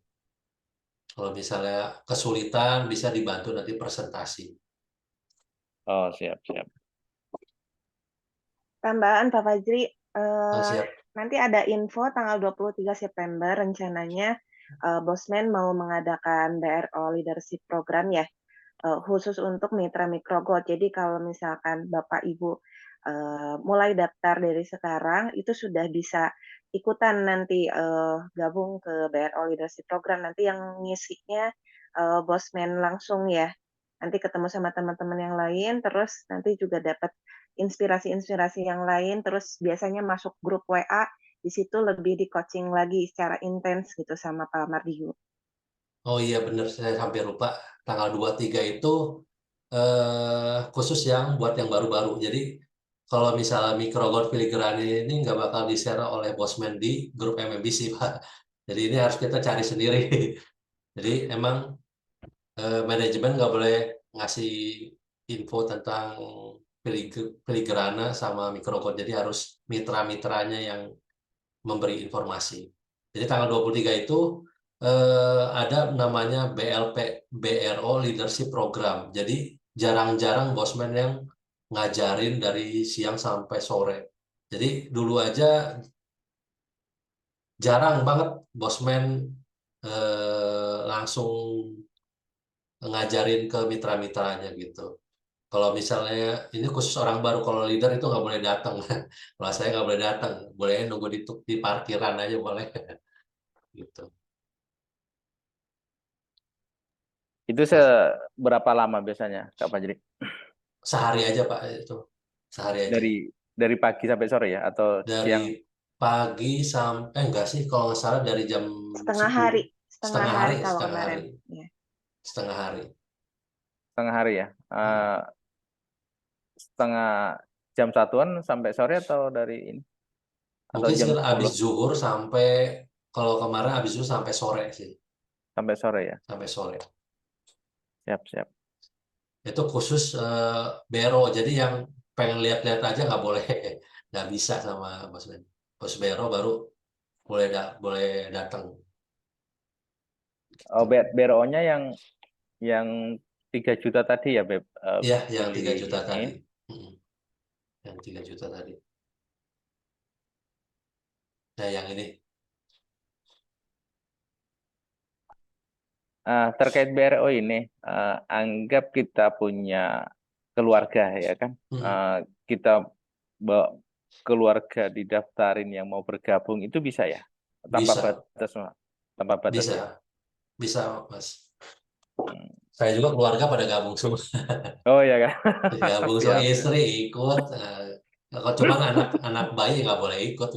Kalau misalnya kesulitan bisa dibantu nanti presentasi. Oh, siap, siap. Tambahan Pak Fajri, Siap. nanti ada info tanggal 23 September rencananya Bosman mau mengadakan BRO Leadership Program ya, khusus untuk mitra Mikrogol. Jadi kalau misalkan Bapak Ibu mulai daftar dari sekarang, itu sudah bisa ikutan nanti gabung ke BRO Leadership Program. Nanti yang ngisinya Bosman langsung ya. Nanti ketemu sama teman-teman yang lain, terus nanti juga dapat inspirasi-inspirasi yang lain, terus biasanya masuk grup WA, di situ lebih di-coaching lagi secara intens gitu sama Pak Mardigu. Oh iya bener, saya hampir lupa. Tanggal 23 itu khusus yang buat yang baru-baru. Jadi kalau misalnya microgold filigrani ini nggak bakal di-share oleh Bosman di grup MMBC, Pak. Jadi ini harus kita cari sendiri. Jadi emang manajemen nggak boleh ngasih info tentang filigrana sama microgold. Jadi harus mitra-mitranya yang memberi informasi. Jadi tanggal 23 itu ada namanya BLP, BRO Leadership Program. Jadi jarang-jarang bosman yang ngajarin dari siang sampai sore. Jadi dulu aja jarang banget bosman langsung ngajarin ke mitra-mitranya gitu. Kalau misalnya ini khusus orang baru, kalau leader itu nggak boleh datang. Kalau saya nggak boleh datang, boleh nunggu di parkiran aja boleh gitu. Itu seberapa lama biasanya, Kak Fajri? Sehari aja Pak itu, sehari aja. Dari pagi sampai sore ya, atau Dari siang? pagi sampai enggak sih, kalau nggak salah dari jam Setengah 10, hari, setengah setengah hari, hari kalau setengah hari, kemarin. Ya. setengah hari. Setengah hari ya. Hmm. Setengah jam satuan sampai sore atau dari ini? Atau Mungkin jam sekitar habis 10 zuhur sampai, kalau kemarin habis zuhur sampai sore sih, sampai sore ya. sampai sore. Siap, siap. Itu khusus Bero, jadi yang pengen lihat-lihat aja nggak boleh, nggak bisa sama Bos Ben. Bos Bero baru boleh datang. Oh, BRO-nya yang 3 juta tadi ya, Beb, Iya, yang di 3 juta ini. tadi. Mm-mm. Yang 3 juta tadi. Nah, yang ini. Terkait BRO ini, anggap kita punya keluarga ya kan, Mm-mm. kita bawa keluarga didaftarin yang mau bergabung itu bisa ya, tanpa Bisa, batas, tanpa batas bisa, ya. bisa, Mas. Saya juga keluarga pada gabung semua. Oh ya kan? Gabung semua, Siap, siap. istri ikut. Kalau cuma anak bayi nggak boleh ikut.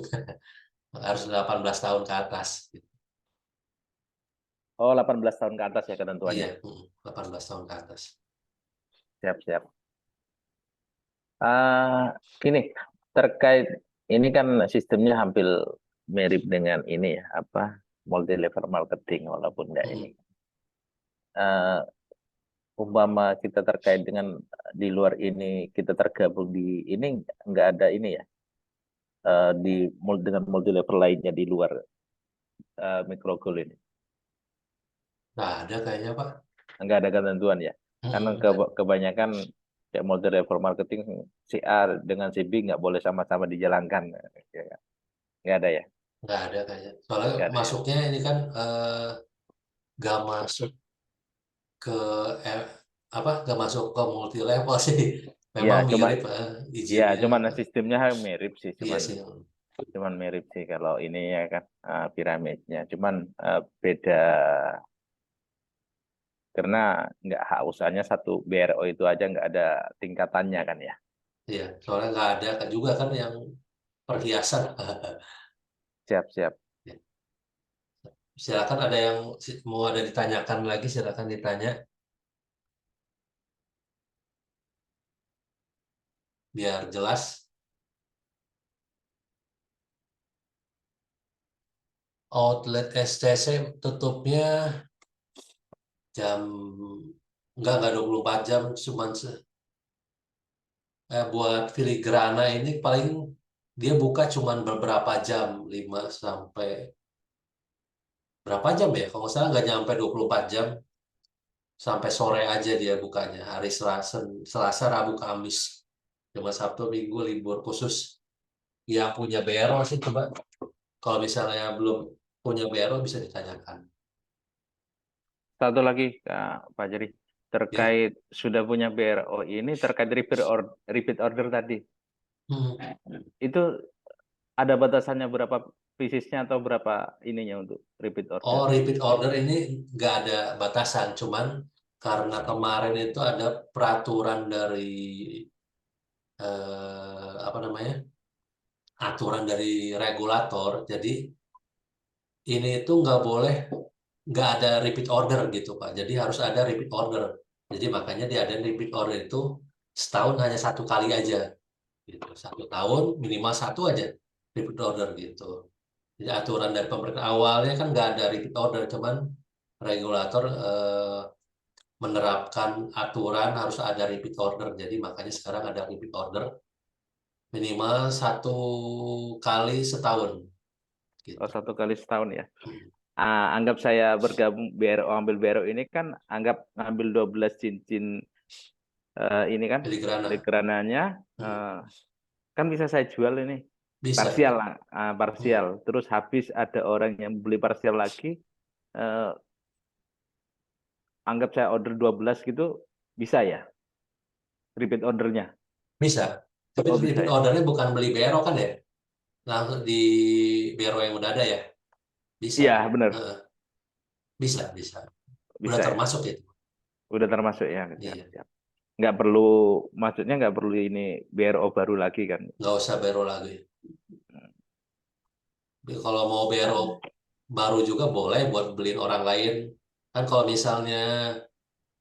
Harus 18 tahun ke atas. Oh, 18 tahun ke atas ya Iya, ketentuannya. 18 tahun ke atas. Siap, siap. Ini terkait ini kan sistemnya hampir mirip dengan ini ya, apa, multi level marketing walaupun enggak ini. Mm. Eh, Umpama kita terkait dengan di luar ini kita tergabung di ini nggak ada ini ya, dengan multi level lainnya di luar Microgold ini Nggak ada kayaknya, Pak. nggak ada ketentuan ya, karena Mm. kebanyakan ya multi level marketing si A dengan si B nggak boleh sama-sama dijalankan. Ya, nggak ada ya, Nggak ada kayaknya. Soalnya nggak ada ya. masuknya ini kan nggak masuk ke eh, nggak masuk ke multi level sih. Ya Memang cuma mirip ya izinnya. cuman sistemnya mirip sih, Iya cuman sih. cuman mirip sih kalau ini ya kan, piramidnya cuman beda karena nggak hak usahanya satu BRO itu aja nggak ada tingkatannya kan ya. Iya, soalnya nggak ada kan juga kan yang perhiasan. Siap, siap. Ya. Silakan, ada yang mau ada ditanyakan lagi, silakan ditanya biar jelas. Outlet STC tutupnya jam nggak 24 jam, cuman buat filigrana ini paling dia buka cuman beberapa jam, 5 sampai berapa jam ya? Kalau nggak salah nggak nyampe 24 jam, sampai sore aja dia bukanya. Hari Selasa, Selasa, Rabu, Kamis. Cuma Sabtu, Minggu libur khusus. Yang punya BRO sih coba. Kalau misalnya belum punya BRO bisa ditanyakan. Satu lagi Pak Jeri, Ya. terkait sudah punya BRO ini terkait repeat order tadi Hmm. itu ada batasannya berapa piecesnya atau berapa ininya untuk repeat order. Oh, repeat order ini nggak ada batasan, cuman karena kemarin itu ada peraturan dari apa namanya, aturan dari regulator, jadi ini itu nggak boleh nggak ada repeat order gitu Pak. Jadi harus ada repeat order. Jadi makanya dia ada repeat order itu setahun hanya satu kali aja, gitu. 1 tahun minimal satu aja repeat order gitu. Jadi aturan dari pemerintah awalnya kan nggak ada repeat order, cuman regulator menerapkan aturan harus ada repeat order. Jadi makanya sekarang ada repeat order minimal satu kali setahun Oh, gitu. 1 kali setahun ya. Anggap saya bergabung BRO, ambil BRO ini kan anggap ngambil 12 cincin ini kan Filigrana. filigrananya, kan bisa saya jual ini Bisa. parsial, parsial. Hmm. Terus habis ada orang yang beli parsial lagi, eh, anggap saya order 12 gitu, bisa ya repeat ordernya? Bisa. Tapi Oh bisa repeat ya. ordernya bukan beli BRO kan ya? Langsung di BRO yang udah ada ya? Bisa. Iya benar, Heeh. Bisa, bisa. Udah bisa ya. termasuk itu. Udah termasuk ya. Siap, Iya. siap. Nggak perlu, maksudnya nggak perlu ini BRO baru lagi kan? Nggak usah BRO lagi. Kalau mau BRO baru juga boleh buat beliin orang lain. Kan kalau misalnya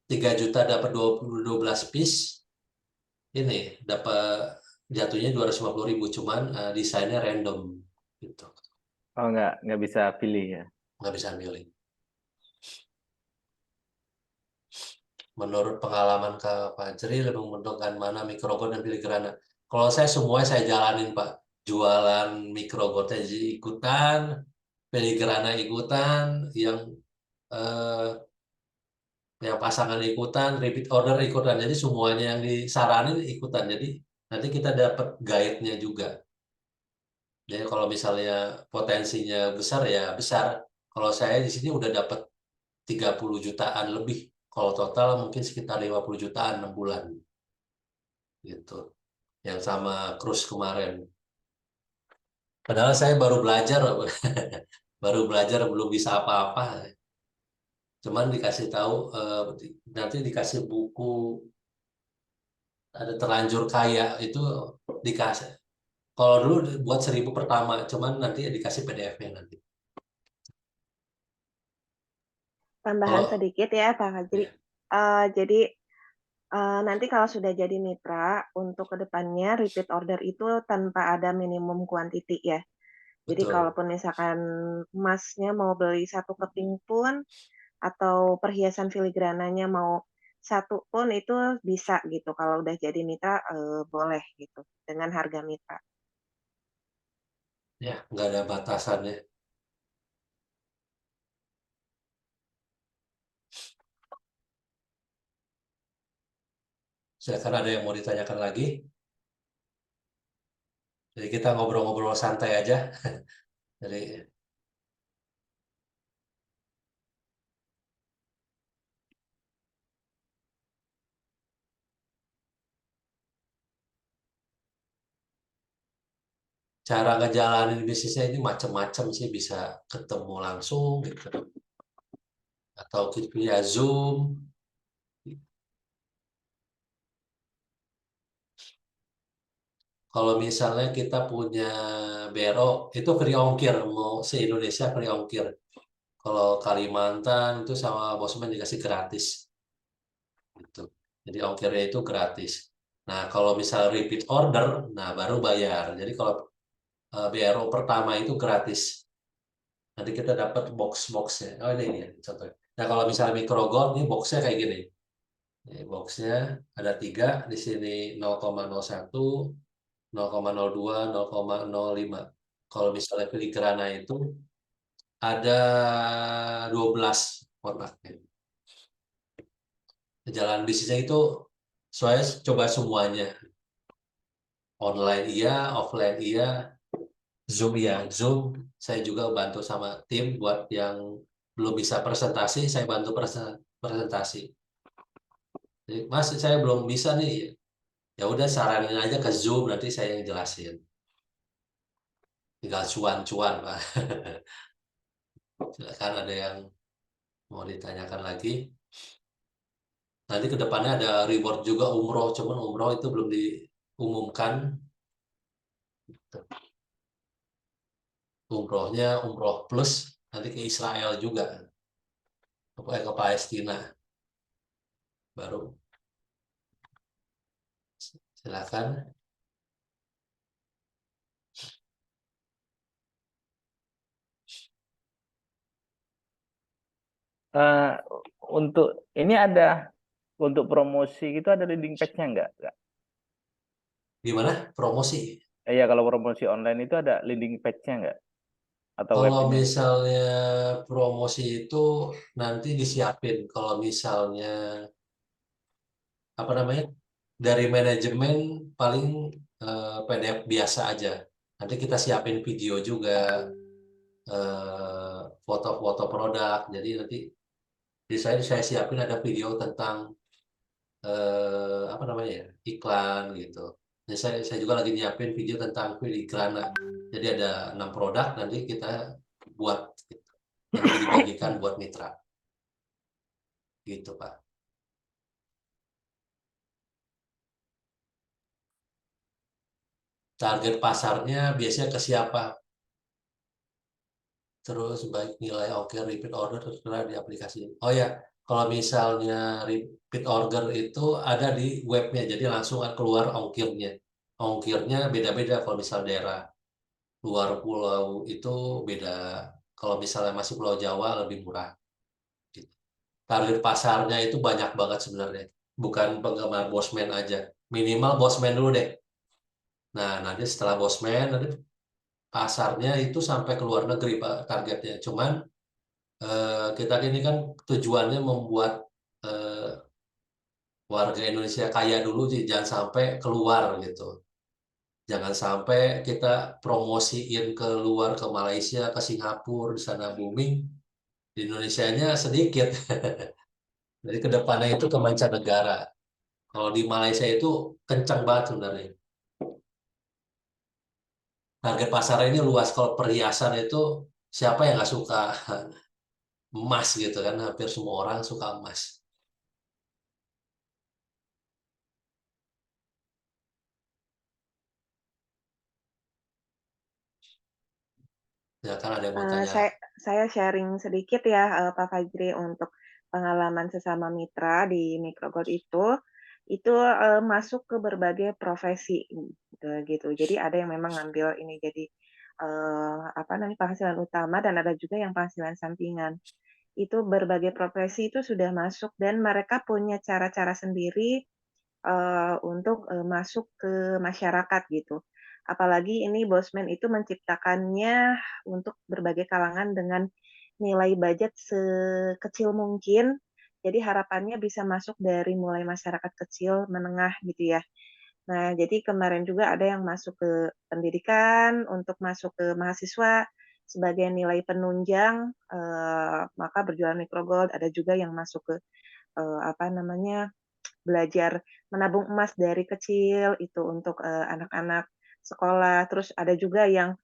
3 juta dapat 12 piece, ini dapat jatuhnya 250.000, cuman desainnya random gitu. Oh nggak bisa pilih ya. Nggak bisa milih. Menurut pengalaman Kak Fajri, lebih menguntungkan mana mikrogon dan filigrana? Kalau saya semuanya saya jalanin Pak. Jualan mikrogonnya ikutan, filigrana ikutan, eh, yang pasangan ikutan, repeat order ikutan. Jadi semuanya yang disaranin ikutan. Jadi nanti kita dapat guide-nya juga. Jadi kalau misalnya potensinya besar ya besar. Kalau saya di sini udah dapat 30 jutaan lebih. Kalau total mungkin sekitar 50 jutaan 6 bulan gitu. Yang sama cruise kemarin. Padahal saya baru belajar, baru belajar belum bisa apa-apa. Cuman dikasih tahu nanti dikasih buku ada terlanjur kaya itu dikasih. Kalau dulu buat 1.000 pertama, cuman nanti dikasih PDF-nya nanti. Tambahan Kalau sedikit ya, Kak Fajri. ya, Jadi nanti kalau sudah jadi mitra, untuk kedepannya repeat order itu tanpa ada minimum quantity ya. Jadi betul. kalaupun misalkan Masnya mau beli satu keping pun, atau perhiasan filigrananya mau satu pun itu bisa gitu. Kalau udah jadi mitra, boleh gitu, dengan harga mitra. Ya, nggak ada batasannya. Silakan, ada yang mau ditanyakan lagi? Jadi kita ngobrol-ngobrol santai aja. Jadi cara ngejalanin bisnisnya ini macam-macam sih, bisa ketemu langsung gitu atau via Zoom. Kalau misalnya kita punya BRO itu free ongkir, mau se-Indonesia free ongkir. Kalau Kalimantan itu sama Bosman dikasih gratis gitu. Jadi ongkirnya itu gratis. Nah, kalau misal repeat order, nah baru bayar. Jadi kalau BRO pertama itu gratis. Nanti kita dapat box-boxnya. Oh ini ya contohnya. Nah kalau misalnya microgold, ini boxnya kayak gini. Ini boxnya ada 3 di sini 0,01, 0,02, 0,05. Kalau misalnya filigrana itu ada 12 kotaknya. Jalan bisnisnya itu saya coba semuanya. Online iya, offline iya, Zoom iya. Zoom saya juga bantu sama tim buat yang belum bisa presentasi, saya bantu presentasi. Jadi, Mas, saya belum bisa nih. Ya udah saranin aja ke Zoom, nanti saya yang jelasin. Tinggal cuan-cuan, Pak. Silakan, ada yang mau ditanyakan lagi. Nanti ke depannya ada reward juga umroh, cuman umroh itu belum diumumkan. Umrohnya umroh plus nanti ke Israel juga, ke Palestina baru. Silakan. Eh, untuk ini ada untuk promosi gitu ada landing page-nya nggak? Nggak? Gimana promosi? Ya kalau promosi online itu ada landing page-nya nggak? Atau web Kalau ini? misalnya promosi itu nanti disiapin. Kalau misalnya apa namanya dari manajemen paling PDF biasa aja. Nanti kita siapin video juga, foto-foto produk. Jadi nanti di saya siapin ada video tentang apa namanya ya, iklan gitu. Jadi saya juga lagi nyiapin video tentang filigrana. Jadi ada 6 produk nanti kita buat gitu. Nanti dibagikan buat mitra gitu Pak. Target pasarnya biasanya ke siapa? Terus baik nilai oke, repeat order tertera di aplikasi. Oh ya, kalau misalnya repeat order itu ada di webnya, jadi langsung keluar ongkirnya. Ongkirnya beda-beda kalau misal daerah luar pulau itu beda. Kalau misalnya masih Pulau Jawa lebih murah. Gitu. Target pasarnya itu banyak banget sebenarnya. Bukan penggemar Bosman aja. Minimal Bosman dulu deh. Nah, nanti setelah Bosman, nanti pasarnya itu sampai ke luar negeri Pak targetnya. Cuman kita ini kan tujuannya membuat eh, warga Indonesia kaya dulu, jangan sampai keluar gitu. Jangan sampai kita promosiin ke luar, ke Malaysia, ke Singapura, di sana booming, di Indonesianya sedikit. Jadi ke depannya itu ke mancanegara. Kalau di Malaysia itu kencang banget sebenarnya. Target pasarnya ini luas. Kalau perhiasan itu siapa yang nggak suka emas gitu kan, hampir semua orang suka emas. Ya kan ada yang mau tanya. Saya sharing sedikit ya, Pak Fajri, untuk pengalaman sesama mitra di Microgold itu, masuk ke berbagai profesi, gitu. Jadi ada yang memang ngambil ini jadi, apa namanya, penghasilan utama dan ada juga yang penghasilan sampingan. Itu berbagai profesi itu sudah masuk dan mereka punya cara-cara sendiri untuk, masuk ke masyarakat gitu. Apalagi ini Bosman itu menciptakannya untuk berbagai kalangan dengan nilai budget sekecil mungkin. Jadi harapannya bisa masuk dari mulai masyarakat kecil, menengah gitu ya. Nah, jadi kemarin juga ada yang masuk ke pendidikan, untuk masuk ke mahasiswa sebagai nilai penunjang, maka berjualan Microgold, ada juga yang masuk ke, apa namanya, belajar menabung emas dari kecil itu untuk, anak-anak sekolah. Terus ada juga yang,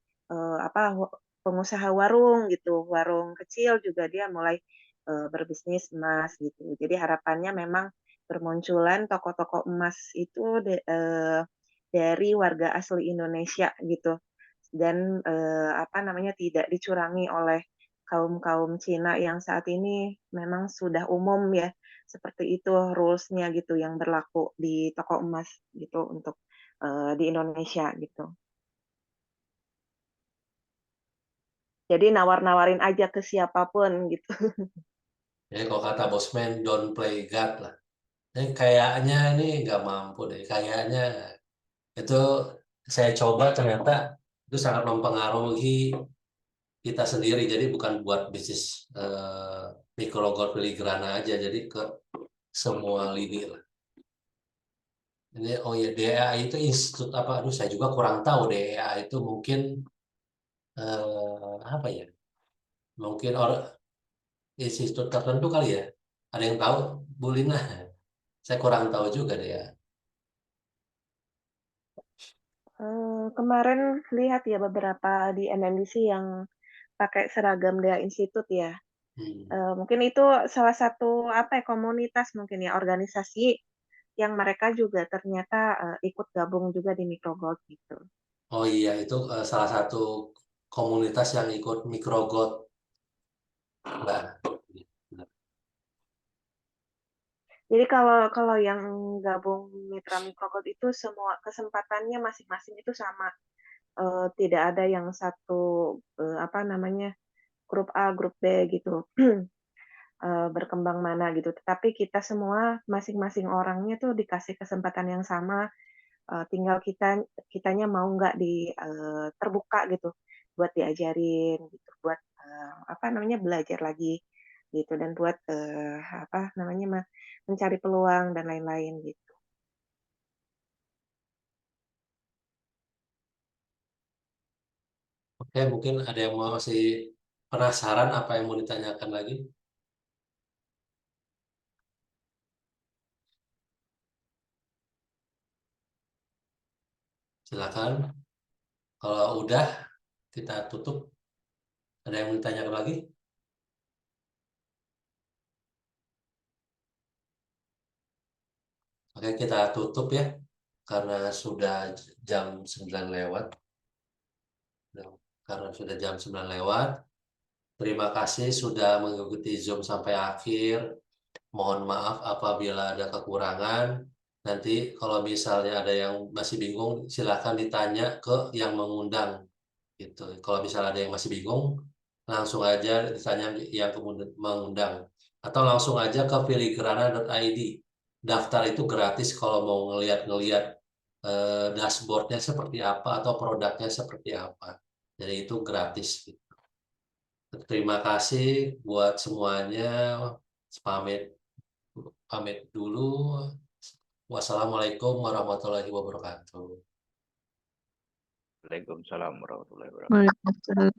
apa, pengusaha warung gitu, warung kecil juga dia mulai, berbisnis emas gitu. Jadi harapannya memang bermunculan toko-toko emas itu dari warga asli Indonesia gitu. Dan, apa namanya, tidak dicurangi oleh kaum-kaum Cina yang saat ini memang sudah umum ya, seperti itu rules-nya gitu yang berlaku di toko emas gitu untuk, di Indonesia gitu. Jadi nawar-nawarin aja ke siapapun gitu. Jadi kalau kata Bosman, don't play God lah. Ini kayaknya ini nggak mampu deh. Kayaknya itu saya coba ternyata itu sangat mempengaruhi kita sendiri. Jadi bukan buat bisnis mikro gold filigrana aja. Jadi ke semua lini lah. Ini oh ya DEA itu institut apa? Aduh saya juga kurang tahu DEA itu mungkin apa ya? Mungkin institut tertentu kali ya. Ada yang tahu, Bu Lina? Saya kurang tahu juga deh ya. Kemarin lihat ya beberapa di MNBC yang pakai seragam DEA Institute ya. Hmm. Mungkin itu salah satu apa ya, komunitas mungkin ya, organisasi yang mereka juga ternyata, ikut gabung juga di Microgold gitu. Oh iya, itu salah satu komunitas yang ikut Microgold, Mbak. Jadi kalau kalau yang gabung mitra Microgold itu semua kesempatannya masing-masing itu sama, tidak ada yang satu, apa namanya, grup A, grup B gitu, berkembang mana gitu. Tetapi kita semua masing-masing orangnya tuh dikasih kesempatan yang sama, tinggal kitanya mau nggak terbuka gitu buat diajarin gitu, buat, apa namanya, belajar lagi gitu dan buat, apa namanya, mencari peluang dan lain-lain gitu. Oke, mungkin ada yang masih penasaran apa yang mau ditanyakan lagi? Silakan. Kalau udah, kita tutup. Ada yang mau ditanyakan lagi? Oke, kita tutup ya. Karena sudah jam 9 lewat. Karena sudah jam 9 lewat. Terima kasih sudah mengikuti Zoom sampai akhir. Mohon maaf apabila ada kekurangan. Nanti kalau misalnya ada yang masih bingung, silakan ditanya ke yang mengundang. Gitu. Kalau misalnya ada yang masih bingung, langsung aja ditanya yang mengundang. Atau langsung aja ke filigrana.id. Daftar itu gratis kalau mau ngeliat-ngeliat dashboardnya seperti apa atau produknya seperti apa. Jadi itu gratis. Terima kasih buat semuanya. Pamit pamit dulu. Wassalamualaikum warahmatullahi wabarakatuh. Waalaikumsalam warahmatullahi wabarakatuh. Waalaikumsalam.